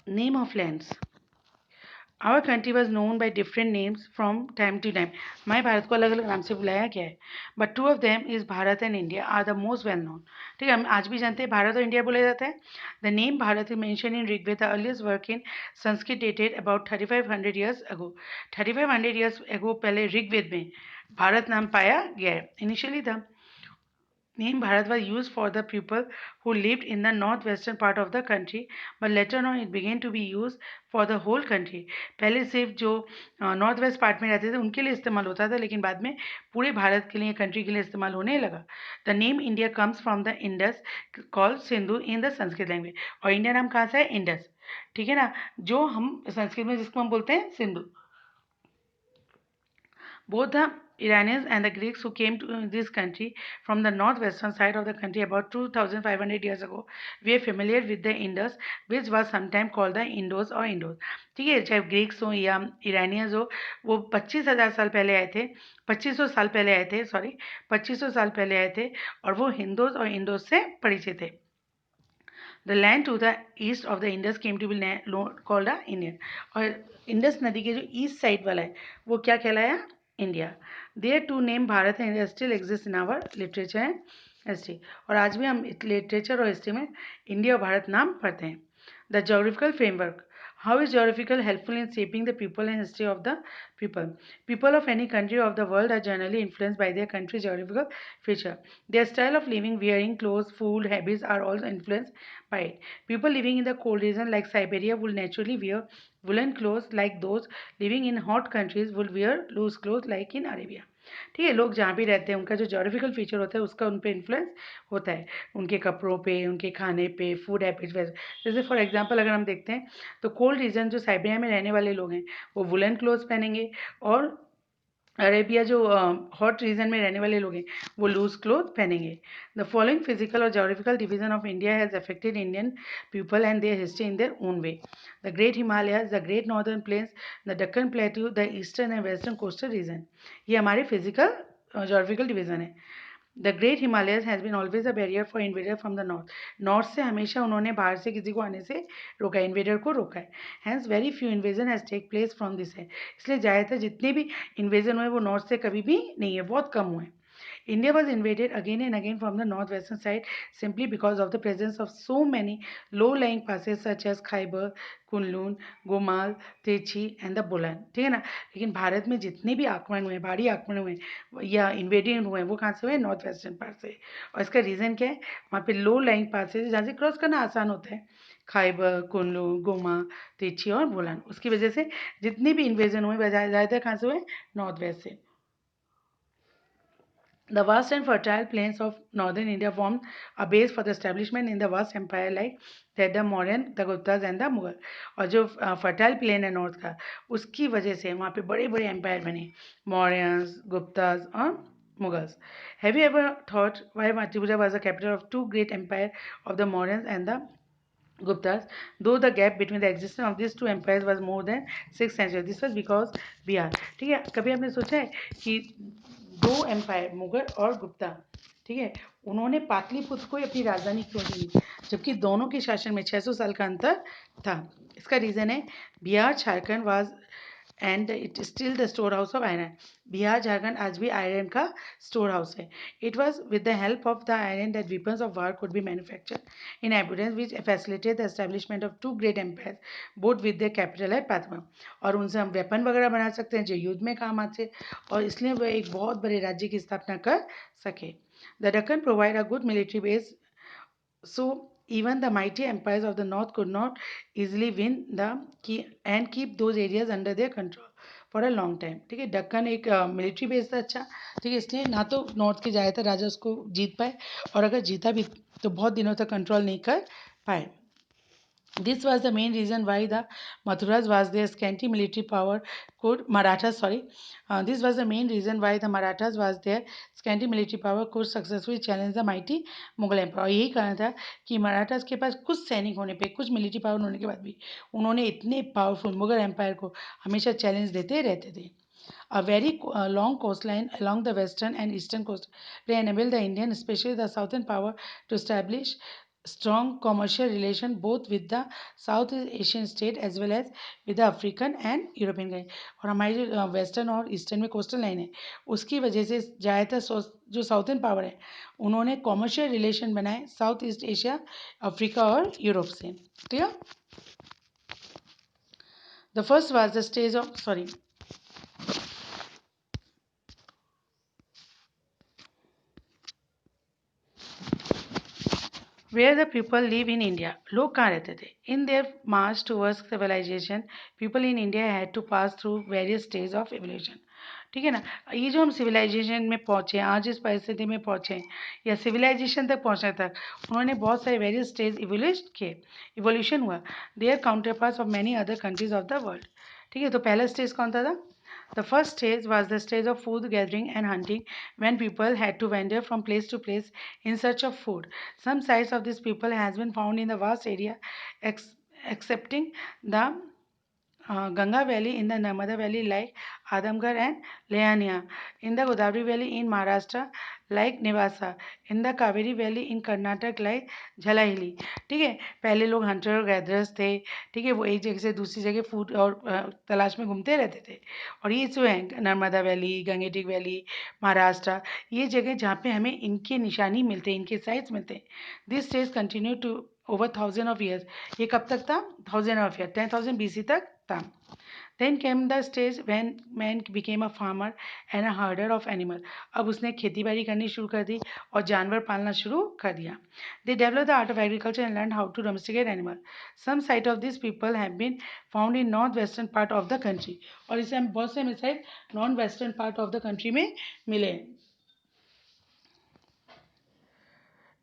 Name of lands. Our country was known by different names from time to time. हमारे भारत को अलग अलग नाम से बुलाया गया है, but two of them is Bharat and India are the most well known. ठीक है, हम आज भी जानते हैं भारत और इंडिया बोला जाता है। The name Bharat is mention in Rigveda, the earliest work in Sanskrit dated about 3500 years ago. 3500 years ago पहले ऋग्वेद में भारत नाम पाया गया है। Initially the name Bharat was used for the people who lived in the northwestern part of the country, but later on it began to be used for the whole country. पहले सिर्फ जो north west part में रहते थे उनके लिए इस्तेमाल होता था, लेकिन बाद में पूरे भारत के लिए, कंट्री के लिए इस्तेमाल होने लगा। The name India comes from the Indus called Sindhu in the Sanskrit language. और इंडिया नाम कहाँ से है? इंडस। ठीक है ना, जो हम संस्कृत में जिसको हम बोलते हैं Sindhu. Both the Iranians and the Greeks who came to this country from the northwestern side of the country about 2500 years ago were familiar with the Indus, which was sometimes called the Indos or Indos. ठीक है, चाहे Greeks हो या Iranians हो, वो 25,000 साल पहले आए थे, 2500 साल पहले आए थे, सॉरी 2500 साल पहले आए थे, और वो हिंदोस और इंडोस से परिचित थे। The land to the east of the Indus came to be called the Indian. और इंडस नदी के जो ईस्ट साइड वाला है वो क्या कहलाया? India. Their two name Bharat and still exist in our literature and history. और आज भी हम लिटरेचर और हिस्ट्री में इंडिया और भारत नाम पढ़ते हैं। The geographical framework. How is geographical helpful in shaping the people and history of the people? People of any country of the world are generally influenced by their country's geographical feature. Their style of living, wearing clothes, food, habits are also influenced by it. People living in the cold region like Siberia will naturally wear woolen clothes, like those living in hot countries will wear loose clothes like in Arabia. ठीक है, लोग जहाँ भी रहते हैं उनका जो geographical feature होता है उसका उन पर इन्फ्लुएंस होता है, उनके कपड़ों पे, उनके खाने पे, फूड हैबिट्स वैसे। जैसे फॉर एग्जांपल अगर हम देखते हैं तो कोल्ड रीजन जो साइबेरिया में रहने वाले लोग हैं वो वुलन क्लोथ्स पहनेंगे, और अरेबिया जो हॉट रीजन में रहने वाले लोग हैं वो लूज क्लोथ पहनेंगे। द फॉलोइंग फिजिकल और geographical division of India has affected Indian people and their history in their own way. The great Himalayas, the great northern plains, the Deccan plateau, the eastern and western coastal region. ये हमारे physical geographical division है। The great Himalayas has been always a barrier for invader from the north. North से हमेशा उन्होंने बाहर से किसी को आने से रोका है, इन्वेडर को रोका है। Hence very few invasion has take place from this है। इसलिए ज़्यादातर जितने भी इन्वेजन हुए वो नॉर्थ से कभी भी नहीं है, बहुत कम हुए। India was invaded again and again from the northwestern side simply because of the presence of so many low-lying passes such as Khyber, Kunlun, Gomal, Techi and the Bolan। ठीक है ना, लेकिन भारत में जितने भी आक्रमण हुए, भारी आक्रमण हुए या इन्वेडियन हुए, वो कहाँ से हुए? नॉर्थ वेस्टर्न पार्ट से। और इसका रीज़न क्या है? वहाँ पे लो लाइंग पासेज जहाँ से क्रॉस करना आसान होता है, खाइबर, कुल्लू, गोमा, तेची और बोलान। उसकी वजह से जितने भी इन्वेजन हुए ज़्यादातर कहाँ से हुए? नॉर्थ वेस्ट से। The vast and fertile plains of northern India formed a base for the establishment in the vast empire like that the Mauryan, the Guptas and the Mughal। और जो फर्टाइल प्लेन है north का, उसकी वजह से वहाँ पे बड़े बड़े एम्पायर बने, मौर्यंस, गुप्ताज और Mughals। Have you ever thought why Mathura was the capital of two great empires of the Mauryans and the Guptas, though the gap between the existence of these two empires was more than 6 centuries? This was because Bihar. ठीक है, कभी आपने सोचा है कि दो empire Mughal और गुप्ता, ठीक है, उन्होंने पाटलिपुत्र को अपनी राजधानी क्यों दी, जबकि दोनों के शासन में 600 साल का अंतर था? इसका रीज़न है Bihar Jharkhand was and it still the store house of iron. Bihar Jharkhand आज भी आयरन का स्टोर हाउस है। It was with the help of the iron that weapons of war could be manufactured in abundance which facilitated the establishment of two great empires both with their capital at Patna। और उनसे हम weapon वगैरह बना सकते हैं जो युद्ध में काम आते, और इसलिए वह एक बहुत बड़े राज्य की स्थापना कर सके। The Deccan provide a good military base, so even the mighty empires of the north could not easily win the key and keep those areas under their control for a long time. ठीक है, दक्कन एक military base था, अच्छा, ठीक है, इसलिए ना तो नॉर्थ के ज़्यादातर राजा उसको जीत पाए, और अगर जीता भी तो बहुत दिनों तक कंट्रोल नहीं कर पाए। This was the main reason why the Mathuras was their scanty military power could Marathas sorry. This was the main reason why the Marathas was their scanty military power could successfully challenge the mighty Mughal Empire। और यही कारण था कि मराठास के पास कुछ सैनिक होने पे, कुछ मिलिट्री पावर होने के बाद भी उन्होंने इतने पावरफुल मुगल एम्पायर को हमेशा चैलेंज देते रहते थे। A very long coastline along the western and eastern coast they enabled the Indian, especially the southern power, to establish strong commercial relation both with the South Asian state as well as with the African and European country. और हमारी जो western और eastern में coastal line है उसकी वजह से ज़्यादातर जो साउथर्न पावर है उन्होंने कॉमर्शियल रिलेशन बनाए साउथ ईस्ट एशिया, अफ्रीका और यूरोप से. Clear? The first was the stage of sorry Where the people live in India. लोग कहाँ रहते थे? In their march towards civilization, people in India had to pass through various stages of evolution. ठीक है ना. ये जो हम सिविलाइजेशन में पहुँचे, आज इस परिस्थिति में पहुँचे या सिविलाइजेशन तक पहुँचने तक उन्होंने बहुत सारे वेरियस स्टेज इवोल्यूट किए, इवोल्यूशन हुआ. They are counter parts of many other countries of the world. ठीक है. तो पहला स्टेज कौन था? The first stage was the stage of food gathering and hunting when people had to wander from place to place in search of food. Some sites of these people has been found in the vast area excepting the Ganga Valley in the Narmada Valley like Adamgarh and Layania, in the Godavari Valley in Maharashtra like Nevasa, in the Kaveri Valley in Karnataka like Jhalahili. ठीक है. पहले लोग Hunter और gatherers थे. ठीक है. वो एक जगह से दूसरी जगह फूड और तलाश में घूमते रहते थे. और ये जो है Narmada valley, Gangetic valley, Maharashtra, ये जगह जहाँ पे हमें इनके निशानी मिलते हैं, इनके साइट्स मिलते हैं. This stage continue to over thousand of years. ये कब तक था? 1000 of years, 10,000 BC तक था. Then came the stage when man became a farmer and a herder of animal. अब उसने खेती बाड़ी करनी शुरू कर दी और जानवर पालना शुरू कर दिया. They developed the art of agriculture and learned how to domesticate animal. Some site of these people have been found in north-western part of the country. और इसे हम बहुत से मिसाइल non-western part of the country में मिले.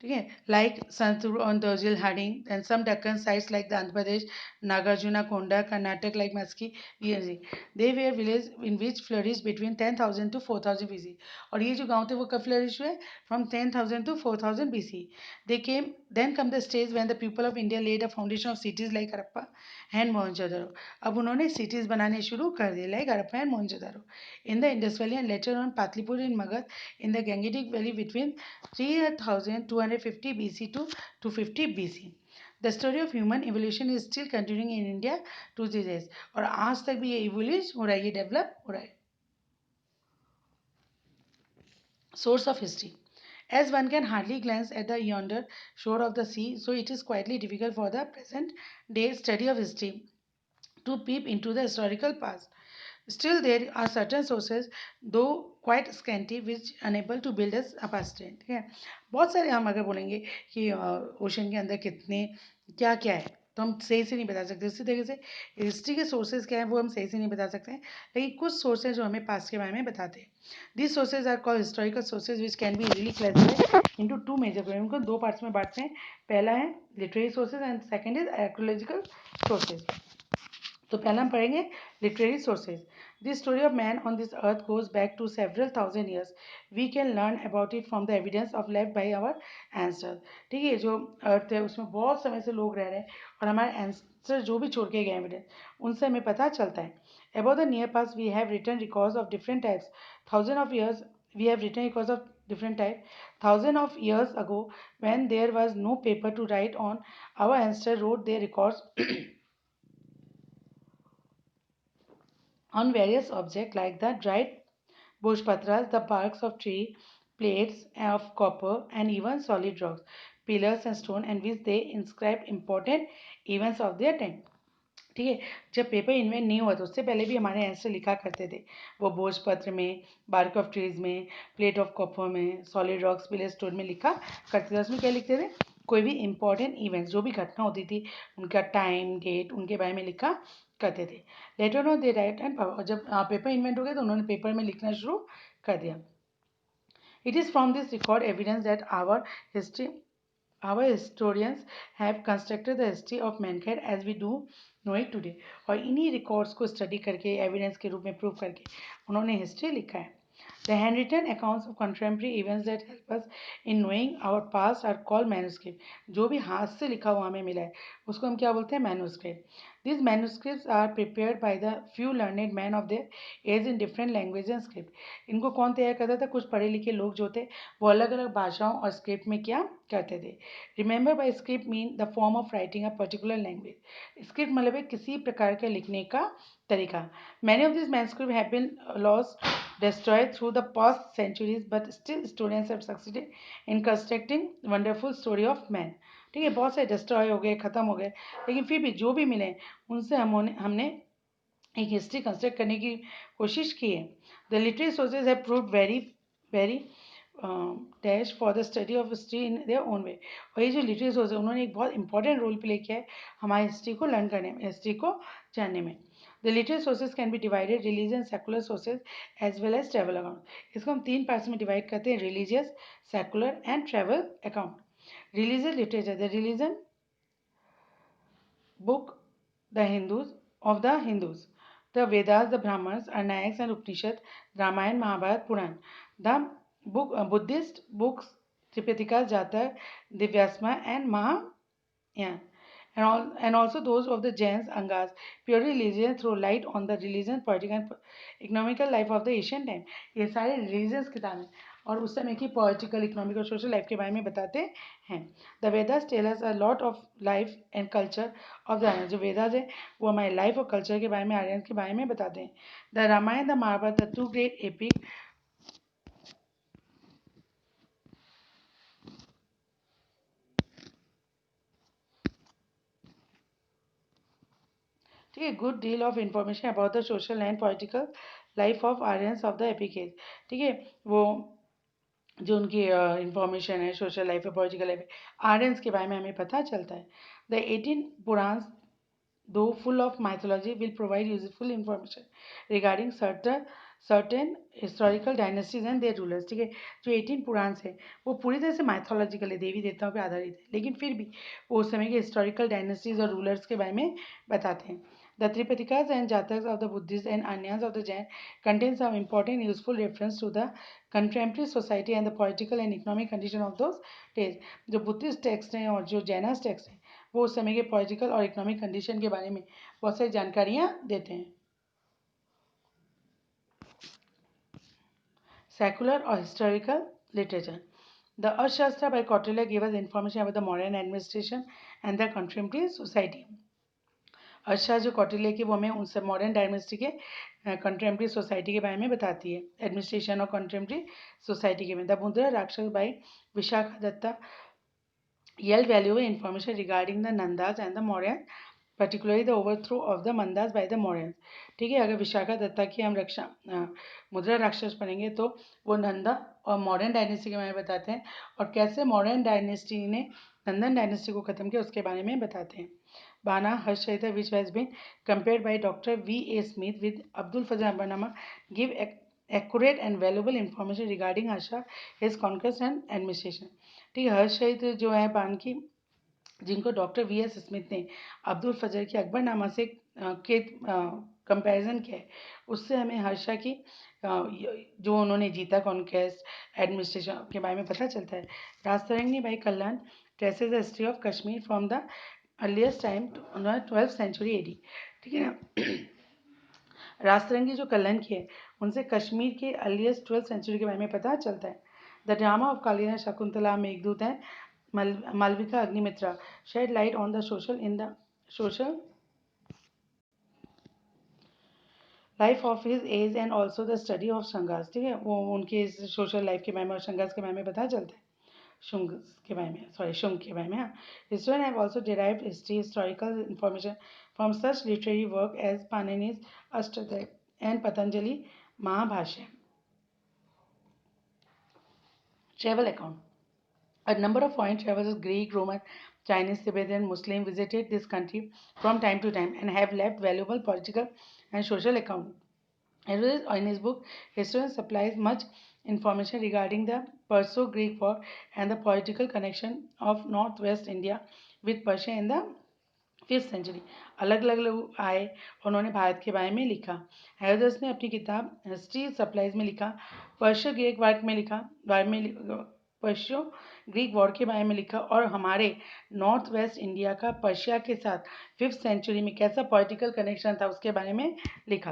ठीक है. लाइक संतूर ऑन दर्जिल Harding and some Deccan sites like the Andhra Pradesh Nagarjuna Konda Karnataka like Maski वीएनजी. They were village in which flourish between 10,000 to 4,000 BC. और ये जो गांव थे वो कब फ्लरिश हुए? From 10,000 to 4,000 BC. They came then come the stage when the people of India laid a foundation of cities like Harappa and Mohenjo-daro. अब उन्होंने cities बनाने शुरू कर दिए like Harappa and Mohenjo-daro in the Indus Valley and later on Patlipur in Magad in the Gangetic Valley between 3,250 BC to 250 BC. The story of human evolution is still continuing in India to these days. और आज तक भी ये evolve हो रहा है, ये develop हो रहा है. Source of history. As one can hardly glance at the yonder shore of the sea, so it is quietly difficult for the present day study of history to peep into the historical past. Still, there are certain sources, though quite scanty, which unable to build us a past. ठीक है. बहुत सारे हम अगर बोलेंगे कि ocean के अंदर कितने क्या क्या है तो हम सही से नहीं बता सकते. इसी तरीके से हिस्ट्री के सोर्सेज क्या है वो हम सही से नहीं बता सकते हैं, लेकिन कुछ सोर्सेज जो हमें पास्ट के बारे में बताते हैं. This sources are called historical sources which can be easily classified into two major group. उनको दो पार्ट्स में बांटते हैं. पहला है literary sources and second is archaeological sources. तो पहला हम पढ़ेंगे literary sources. This story of man on this earth goes back to several thousand years. We can learn about it from the evidence of left by our answer. ठीक है. जो अर्थ है उसमें बहुत समय से लोग रह रहे हैं और हमारे एंसर जो भी छोड़ के गए एविडेंस उनसे हमें पता चलता है. About the near past we have written records of different types. Thousand of years we have written records of different type. Thousands of years ago, when there was no paper to write on, our ancestors wrote their records on various objects like the dried bhojpatras, the barks of tree, plates of copper, and even solid rocks, pillars and stone, and which they inscribed important events of their time. ठीक है. जब paper invent नहीं हुआ तो उससे पहले भी हमारे आंसर लिखा करते थे. वो भोजपत्र में, बार्क ऑफ ट्रीज में, प्लेट ऑफ कॉपर में, सॉलिड रॉक्स पिलर स्टोन में लिखा करते थे. उसमें क्या लिखते थे? कोई भी इंपॉर्टेंट इवेंट्स जो भी घटना होती थी उनका टाइम डेट उनके बारे में लिखा करते थे. Later on they right and जब पेपर इन्वेंट हो गया तो उन्होंने पेपर में लिखना शुरू कर दिया. It is from this record evidence that our historians have constructed the history of mankind as we do know it today. और इन्हीं रिकॉर्ड्स को स्टडी करके एविडेंस के रूप में प्रूव करके उन्होंने हिस्ट्री लिखा है. The handwritten accounts of contemporary events that help us in knowing our past are called manuscript. जो भी हाथ से लिखा हुआ हमें मिला है उसको हम क्या बोलते हैं? manuscript. These manuscripts are prepared by the few learned men of their age in different languages and script. इनको कौन तैयार करता था? कुछ पढ़े लिखे लोग जो थे वो अलग अलग भाषाओं और स्क्रिप्ट में क्या करते थे? Remember by script mean the form of writing a particular language. Script मतलब है किसी प्रकार के लिखने का तरीका. Many of these manuscripts have been lost, destroyed through the past centuries, but still students have succeeded in constructing wonderful story of man. ठीक है, बहुत से डिस्ट्रॉय हो गए, ख़त्म हो गए, लेकिन फिर भी जो भी मिले उनसे हमने एक हिस्ट्री कंस्ट्रक्ट करने की कोशिश की है. The literary sources have proved very very dash for the study of history in their own वे. और ये जो लिटरेरी सोर्स है उन्होंने एक बहुत इंपॉर्टेंट रोल प्ले किया है हमारी हिस्ट्री को लर्न करने में, हिस्ट्री को जानने में. The literary sources can be divided religious secular sources as well as travel account. इसको हम तीन पार्ट्स में डिवाइड करते हैं: religious, secular and travel account. Religious literature, the religion book, the Hindus of the Hindus, the Vedas, the Brahmanas, Arnayaks and Upanishad, Ramayana, Mahabharata, Puran. The book Buddhist books Tripitaka, Jatak, Divyasma and Mahayana. And also those of the Jains, Angas, pure religion throw light on the religion, political and economical life of the ancient time. ये सारे religious किताब हैं और उस समय की political, economic और social life के बारे में बताते हैं. The Vedas tell us a lot of life and culture of the Aryans. जो Vedas है वो हमारे life और culture के बारे में, Aryans के बारे में बताते हैं. The Ramayana, the Mahabharata, the two great epic ठीक है, good deal of information about the social and political life of Aryans of the epic age. ठीक है, वो जो उनकी इंफॉर्मेशन है सोशल लाइफ है, पॉलिटिकल लाइफ है, आर्यंस के बारे में हमें पता चलता है. The 18 Puranas though full of mythology will provide useful information regarding certain historical dynasties and their rulers. ठीक है, जो 18 पुराण है वो पूरी तरह से माइथोलॉजिकल है, देवी देवताओं पे आधारित है, लेकिन फिर भी वो उस समय के हिस्टोरिकल डायनेस्टीज और रूलर्स के बारे में बताते हैं. The Tripitakas and Jataks of the Buddhists and Anyas of the Jain contain some important useful reference to the contemporary society and the political and economic condition of those days. जो Buddhist text हैं और जो Jains text हैं वो उस समय के political और इकोनॉमिक कंडीशन के बारे में बहुत सारी जानकारियाँ देते हैं. सेकुलर और historical literature. The Arthashastra by Kautilya gave us information about the modern administration and the contemporary society. अर्थशास्त्र जो कौटिल्य की वो हमें उनसे मॉडर्न डायनेस्टी के कंटेम्प्रेरी सोसाइटी के बारे में बताती है, एडमिनिस्ट्रेशन और कंटेम्प्रेरी सोसाइटी के में. The Mudra Rakshasa by Vishakha Datta yield valuable information regarding the Nandas and the Mauryans, particularly the overthrow of the Mandas by the Mauryans. ठीक है, अगर विशाखा दत्ता की हम मुद्रा राक्षस पढ़ेंगे तो वो नंदा और मॉडर्न डायनेस्टी के बारे में बताते हैं और कैसे मॉडर्न डायनेस्टी ने नंदन डायनेस्टी को खत्म किया उसके बारे में बताते हैं. Bana Harshita, which has been compared by Dr. V. A. Smith with Abdul Fazal Banama, give accurate and valuable information regarding Harsha, his conquest and administration. ठीक है, हर्षहित जो है बान की जिनको डॉक्टर वी एस स्मिथ ने अब्दुल फजर की अकबरनामा से के कंपैरिजन किया है उससे हमें हर्षा की जो उन्होंने जीता कॉन्केस्ट एडमिनिस्ट्रेशन के बारे में पता चलता है. Rajatarangini by Kalyan traces the history of Kashmir from the earliest time to 12th century AD. ठीक है ना. राजतरंगी जो कल्याण की है उनसे कश्मीर के अर्लीस्ट 12th century के बारे में पता चलता है. The drama of Kalidas Shakuntala Meghdoot and Malvika Agnimitra shed light on the social life of his age and also the study of Shangas. ठीक है, वो उनके सोशल लाइफ के बारे में और शंगास के बारे में पता चलता है. शुंग के बारे में, सॉरी शुंग के बारे में. हाँ, historians have also derived historical information from such literary work as Panini's Ashtadhyayi and Patanjali Mahabhashya. Travel account. A number of foreign travelers, Greek, Roman, Chinese, Tibetan, Muslim, visited this country from time to time and have left valuable political and social accounts. In his book, historian supplies much information regarding the Perso-Greek War and the political connection of northwest India with Persia in the 5th century अलग अलग लोग आए, उन्होंने भारत के बारे में लिखा। हेरोदस ने अपनी किताब हिस्ट्री सप्लाइज में लिखा, पर्शियो ग्रीक वर्क में लिखा, बारे में पर्शियो ग्रीक वॉर के बारे में लिखा, और हमारे नॉर्थ वेस्ट इंडिया का पर्शिया के साथ 5th सेंचुरी में कैसा पॉलिटिकल कनेक्शन था उसके बारे में लिखा।